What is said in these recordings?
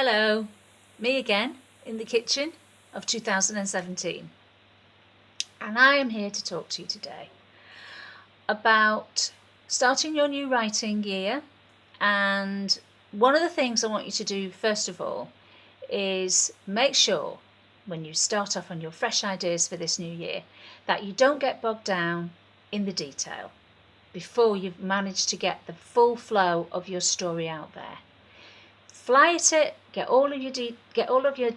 Hello, me again in the kitchen of 2017, and I am here to talk to you today about starting your new writing year. And one of the things I want you to do first of all is make sure when you start off on your fresh ideas for this new year that you don't get bogged down in the detail before you've managed to get the full flow of your story out there. Fly at it, get all of your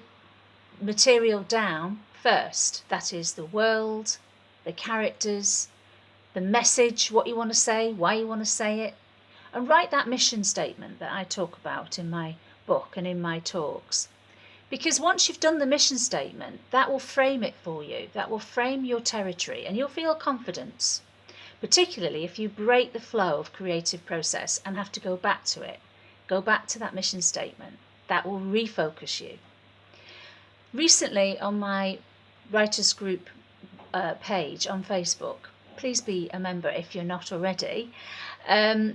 material down first. That is the world, the characters, the message, what you want to say, why you want to say it, and write that mission statement that I talk about in my book and in my talks. Because once you've done the mission statement, that will frame it for you. That will frame your territory and you'll feel confidence, particularly if you break the flow of creative process and have to go back to it. Go back to that mission statement. That will refocus you. Recently on my writers group page on Facebook, please be a member if you're not already,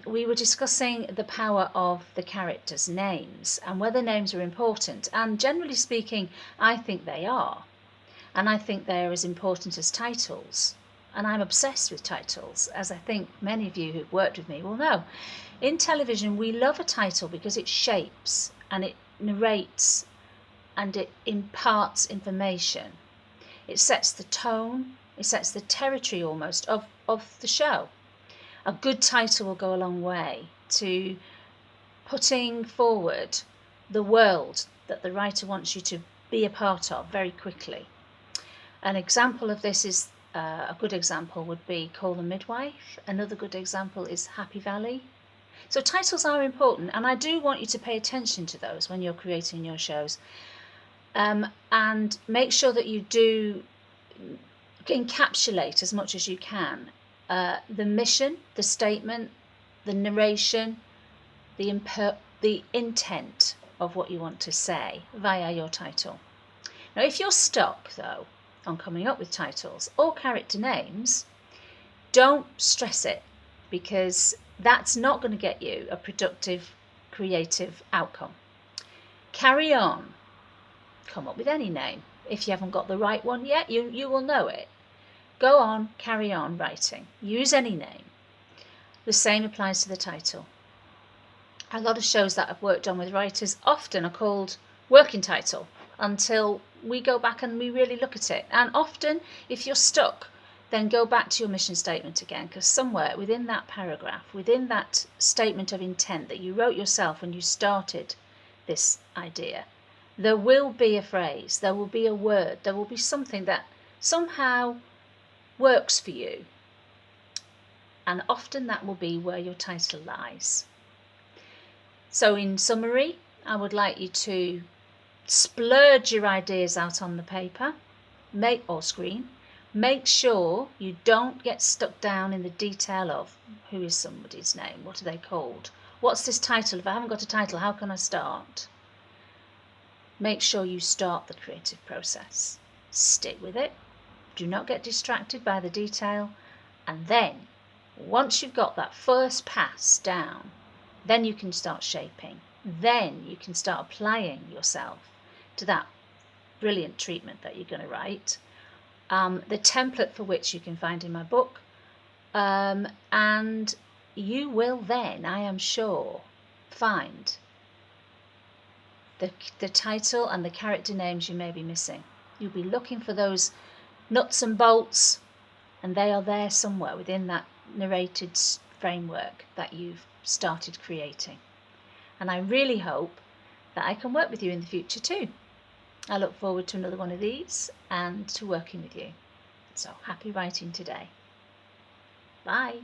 we were discussing the power of the characters' names and whether names are important. And generally speaking, I think they are. And I think they are as important as titles. And I'm obsessed with titles, as I think many of you who've worked with me will know. In television, we love a title because it shapes and it narrates and it imparts information. It sets the tone, it sets the territory almost of the show. A good title will go a long way to putting forward the world that the writer wants you to be a part of very quickly. An example of this is, a good example would be Call the Midwife. Another good example is Happy Valley. So titles are important, and I do want you to pay attention to those when you're creating your shows. And make sure that you do encapsulate as much as you can the mission, the statement, the narration, the intent of what you want to say via your title. Now, if you're stuck, though, on coming up with titles or character names, don't stress it, because that's not going to get you a productive, creative outcome. Carry on. Come up with any name. If you haven't got the right one yet, you will know it. Go on, carry on writing. Use any name. The same applies to the title. A lot of shows that I've worked on with writers often are called working title until we go back and we really look at it. And often, if you're stuck, then go back to your mission statement again, because somewhere within that paragraph, within that statement of intent that you wrote yourself when you started this idea, there will be a phrase, there will be a word, there will be something that somehow works for you. And often that will be where your title lies. So in summary, I would like you to splurge your ideas out on the paper, or screen. Make sure you don't get stuck down in the detail of who is somebody's name, what are they called, what's this title, if I haven't got a title, how can I start? Make sure you start the creative process. Stick with it. Do not get distracted by the detail. And then, once you've got that first pass down, then you can start shaping. Then you can start applying yourself to that brilliant treatment that you're going to write. The template for which you can find in my book. And you will then, I am sure, find the title and the character names you may be missing. You'll be looking for those nuts and bolts, and they are there somewhere within that narrated framework that you've started creating. And I really hope that I can work with you in the future too. I look forward to another one of these and to working with you. So happy writing today. Bye.